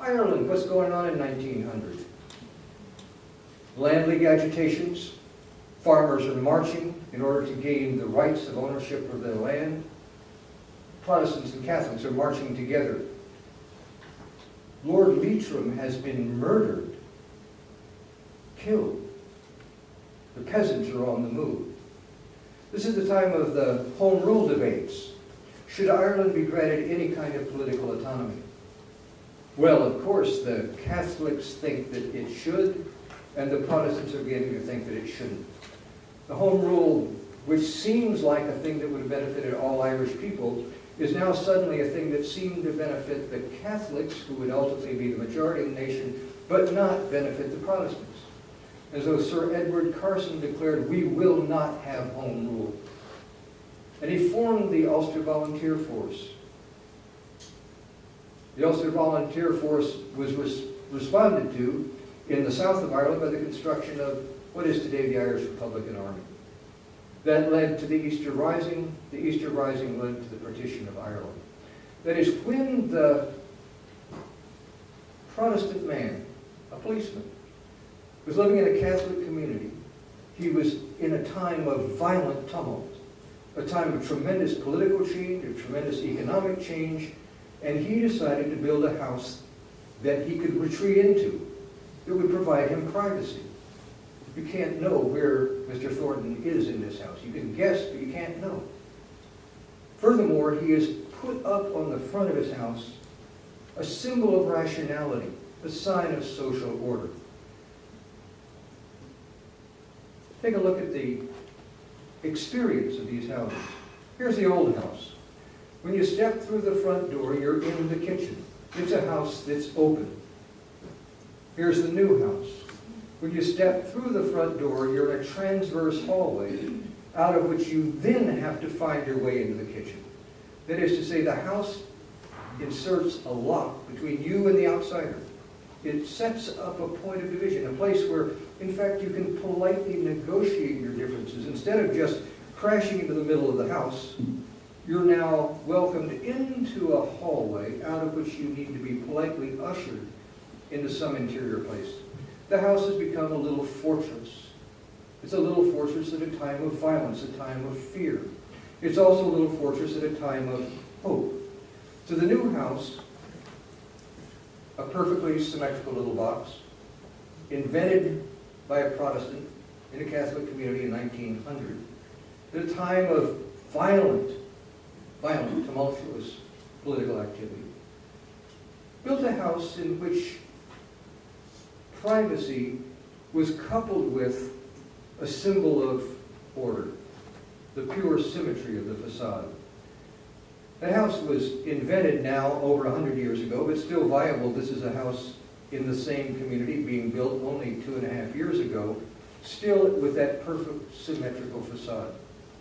Ireland, what's going on in 1900? Land League agitations, farmers are marching in order to gain the rights of ownership of their land. Protestants and Catholics are marching together. Lord Leitrim has been murdered, killed. The peasants are on the move. This is the time of the Home Rule debates. Should Ireland be granted any kind of political autonomy? Well, of course, the Catholics think that it should, and the Protestants are beginning to think that it shouldn't. The Home Rule, which seems like a thing that would have benefited all Irish people, is now suddenly a thing that seemed to benefit the Catholics, who would ultimately be the majority of the nation, but not benefit the Protestants. As though Sir Edward Carson declared, "We will not have home rule." And he formed the Ulster Volunteer Force. The Ulster Volunteer Force was responded to in the south of Ireland by the construction of what is today the Irish Republican Army. That led to the Easter Rising. The Easter Rising led to the partition of Ireland. That is, when the Protestant man, a policeman, was living in a Catholic community, he was in a time of violent tumult, a time of tremendous political change, of tremendous economic change, and he decided to build a house that he could retreat into that would provide him privacy. You can't know where Mr. Thornton is in this house. You can guess, but you can't know. Furthermore, he has put up on the front of his house a symbol of rationality, a sign of social order. Take a look at the experience of these houses. Here's the old house. When you step through the front door, you're in the kitchen. It's a house that's open. Here's the new house. When you step through the front door, you're in a transverse hallway, out of which you then have to find your way into the kitchen. That is to say, the house inserts a lock between you and the outsider. It sets up a point of division, a place where, in fact, you can politely negotiate your differences. Instead of just crashing into the middle of the house, you're now welcomed into a hallway out of which you need to be politely ushered into some interior place. The house has become a little fortress. It's a little fortress at a time of violence, a time of fear. It's also a little fortress at a time of hope. So the new house, a perfectly symmetrical little box, invented by a Protestant in a Catholic community in 1900, at a time of violent, tumultuous political activity, built a house in which privacy was coupled with a symbol of order, the pure symmetry of the facade. The house was invented now over 100 years ago, but still viable. This is a house in the same community being built only 2.5 years ago, still with that perfect symmetrical facade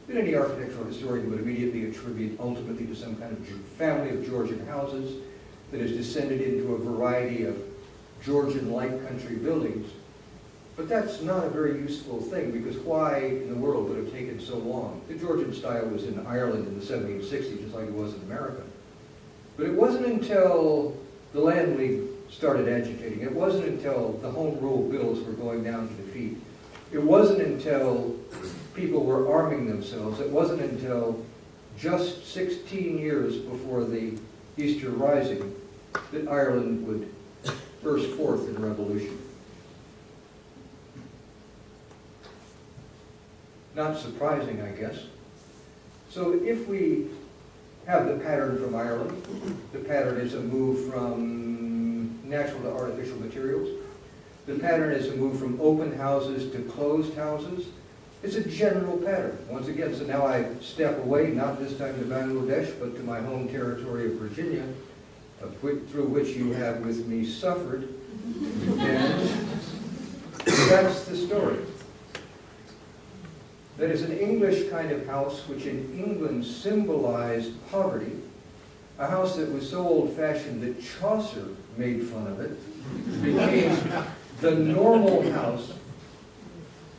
that any architectural historian would immediately attribute ultimately to some kind of family of Georgian houses that has descended into a variety of Georgian-like country buildings. But that's not a very useful thing, because why in the world would it have taken so long? The Georgian style was in Ireland in the 1760s, just like it was in America. But it wasn't until the Land League started agitating, it wasn't until the Home Rule bills were going down to defeat, it wasn't until people were arming themselves, it wasn't until just 16 years before the Easter Rising that Ireland would burst forth in revolution. Not surprising, I guess. So if we have the pattern from Ireland, the pattern is a move from natural to artificial materials. The pattern is a move from open houses to closed houses. It's a general pattern. Once again, so now I step away, not this time to Bangladesh, but to my home territory of Virginia, through which you have with me suffered. And that's the story. That is an English kind of house which in England symbolized poverty, a house that was so old-fashioned that Chaucer made fun of it, became the normal house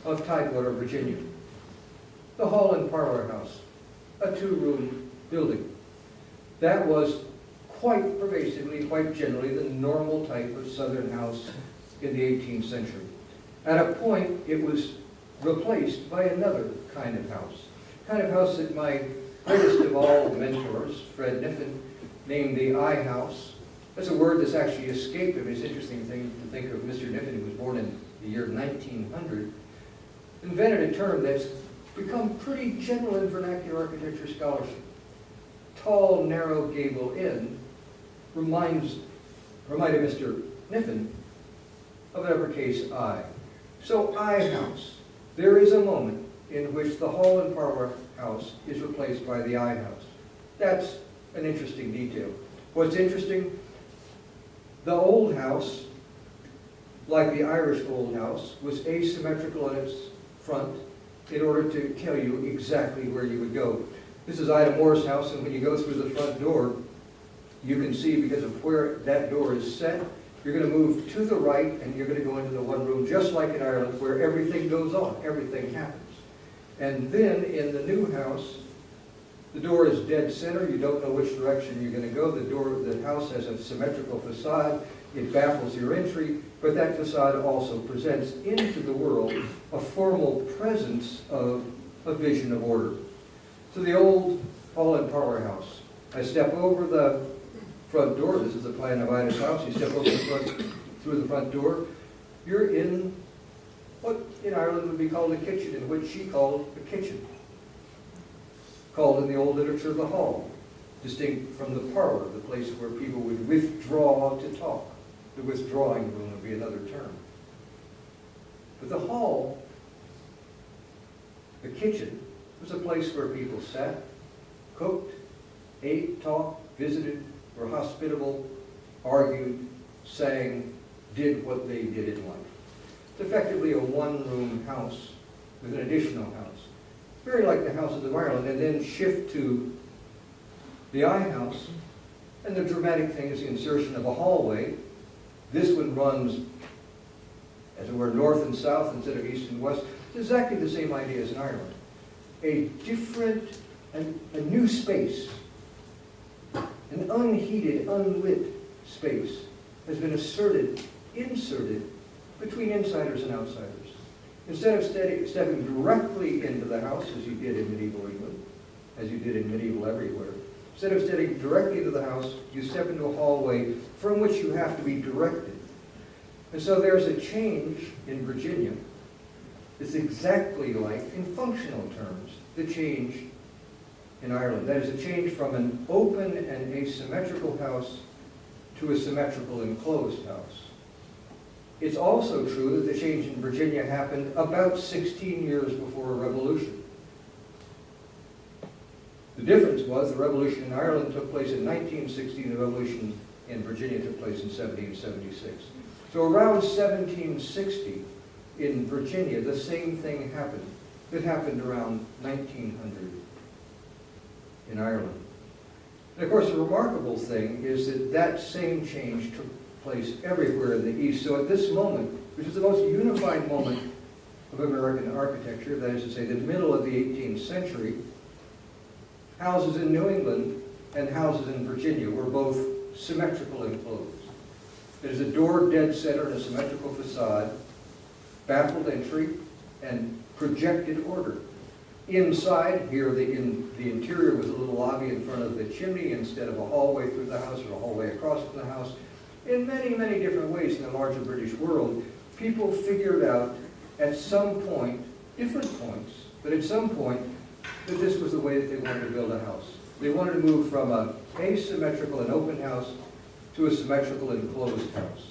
of Tidewater, Virginia. The Hall and Parlor House, a 2-room building. That was quite pervasively, quite generally, the normal type of Southern house in the 18th century. At a point, it was replaced by another kind of house that my greatest of all mentors, Fred Niffen, named the I house. That's a word that's actually escaped him. It's an interesting thing to think of Mr. Niffen, who was born in the year 1900, invented a term that's become pretty general in vernacular architecture scholarship. Tall, narrow gable inn reminded Mr. Niffen of an uppercase I. So I house. There is a moment in which the hall and parlor house is replaced by the I house. That's an interesting detail. What's interesting, the old house, like the Irish old house, was asymmetrical in its front in order to tell you exactly where you would go. This is Ida Moore's house, and when you go through the front door, you can see, because of where that door is set, you're going to move to the right, and you're going to go into the one room, just like in Ireland, where everything goes on, everything happens. And then in the new house, the door is dead center. You don't know which direction you're going to go. The house has a symmetrical facade. It baffles your entry, but that facade also presents into the world a formal presence of a vision of order. So the old hall and parlor house. I step over the front door. This is the plan of Ida's house. You step over through the front door. You're in what in Ireland would be called a kitchen, in which she called a kitchen. Called in the old literature the hall, distinct from the parlor, the place where people would withdraw to talk. The withdrawing room would be another term. But the hall, the kitchen, was a place where people sat, cooked, ate, talked, visited, were hospitable, argued, sang, did what they did in life. It's effectively a one-room house with an additional house. Very like the houses of Ireland, and then shift to the I house, and the dramatic thing is the insertion of a hallway. This one runs, as it were, north and south instead of east and west. It's exactly the same idea as in Ireland. A different, a new space, an unheated, unlit space has been inserted between insiders and outsiders. Instead of stepping directly into the house, as you did in medieval England, as you did in medieval everywhere, instead of stepping directly into the house, you step into a hallway from which you have to be directed. And so there's a change in Virginia. It's exactly like, in functional terms, the change in Ireland. That is a change from an open and asymmetrical house to a symmetrical enclosed house. It's also true that the change in Virginia happened about 16 years before a revolution. The difference was the revolution in Ireland took place in 1916, the revolution in Virginia took place in 1776. So around 1760 in Virginia, the same thing happened. It happened around 1900 in Ireland. And of course, the remarkable thing is that that same change took place everywhere in the East. So at this moment, which is the most unified moment of American architecture, that is to say, the middle of the 18th century, houses in New England and houses in Virginia were both symmetrical enclosed. There's a door dead center and a symmetrical facade, baffled entry, and projected order. Inside, here the interior was a little lobby in front of the chimney instead of a hallway through the house or a hallway across from the house. In many, many different ways in the larger British world, people figured out at some point, different points, but at some point, that this was the way that they wanted to build a house. They wanted to move from an asymmetrical and open house to a symmetrical and closed house.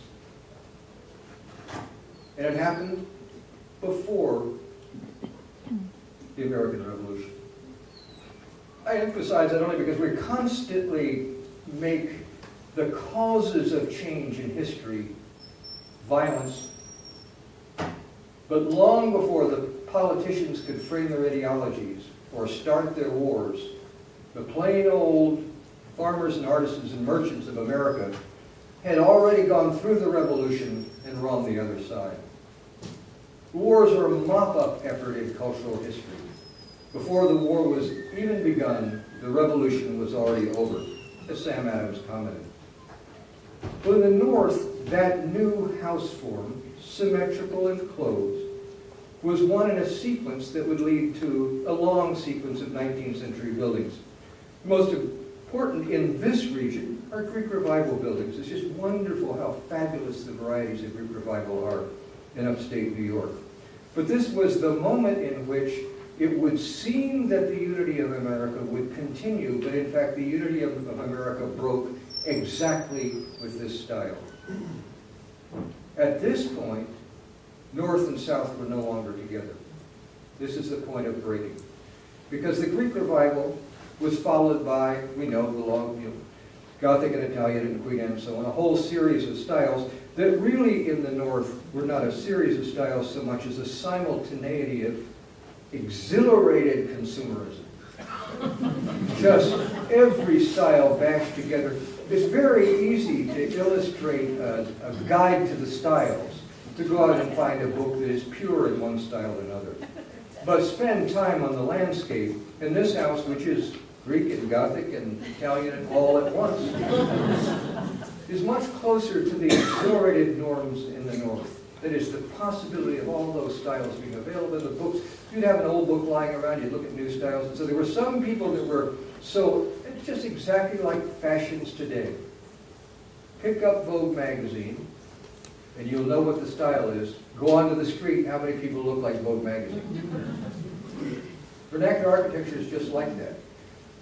And it happened before the American Revolution. I emphasize that only because we constantly make the causes of change in history violence. But long before the politicians could frame their ideologies or start their wars, the plain old farmers and artisans and merchants of America had already gone through the revolution and were on the other side. Wars are a mop-up effort in cultural history. Before the war was even begun, the revolution was already over. as Sam Adams commented. Well, in the north, that new house form, symmetrical and closed, was one in a sequence that would lead to a long sequence of 19th century buildings. Most important in this region are Greek Revival buildings. It's just wonderful how fabulous the varieties of Greek Revival are in upstate New York. But this was the moment in which it would seem that the unity of America would continue, but in fact the unity of America broke exactly with this style. At this point, North and South were no longer together. This is the point of breaking. Because the Greek Revival was followed by, we know, the long, Gothic and Italian and Queen Anne and so on, a whole series of styles that really in the North were not a series of styles so much as a simultaneity of exhilarated consumerism. Just every style bashed together. It's very easy to illustrate a guide to the styles, to go out and find a book that is pure in one style or another. But spend time on the landscape in this house, which is Greek and Gothic and Italian and all at once, is much closer to the exhilarated norms in the North. That is, the possibility of all those styles being available in the books. You'd have an old book lying around, you'd look at new styles, and so there were some people that were so, it's just exactly like fashions today. Pick up Vogue magazine, and you'll know what the style is. Go onto the street, how many people look like Vogue magazine? Vernacular architecture is just like that.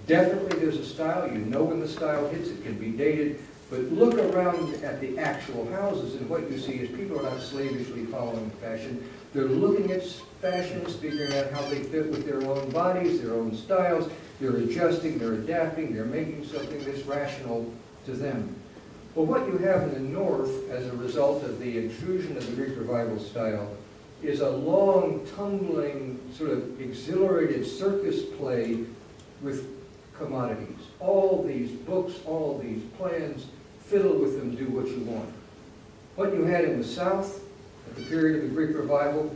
Definitely there's a style, you know when the style hits, it can be dated, but look around at the actual houses and what you see is people are not slavishly following fashion. They're looking at fashions, figuring out how they fit with their own bodies, their own styles. They're adjusting, they're adapting, they're making something that's rational to them. Well, what you have in the North as a result of the intrusion of the Greek Revival style is a long, tumbling, sort of exhilarated circus play with commodities. All these books, all these plans, fiddle with them, do what you want. What you had in the South at the period of the Greek Revival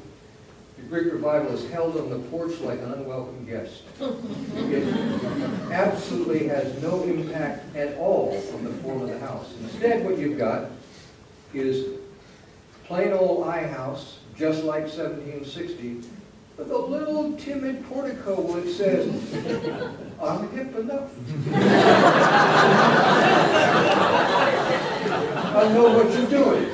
is held on the porch like an unwelcome guest. It absolutely has no impact at all on the form of the house. Instead, what you've got is plain old house, just like 1760, with a little timid portico which says, I'm hip enough. I know what you're doing.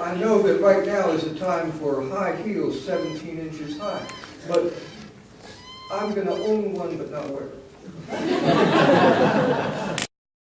I know that right now is a time for high heels 17 inches high. But I'm going to own one but not wear it.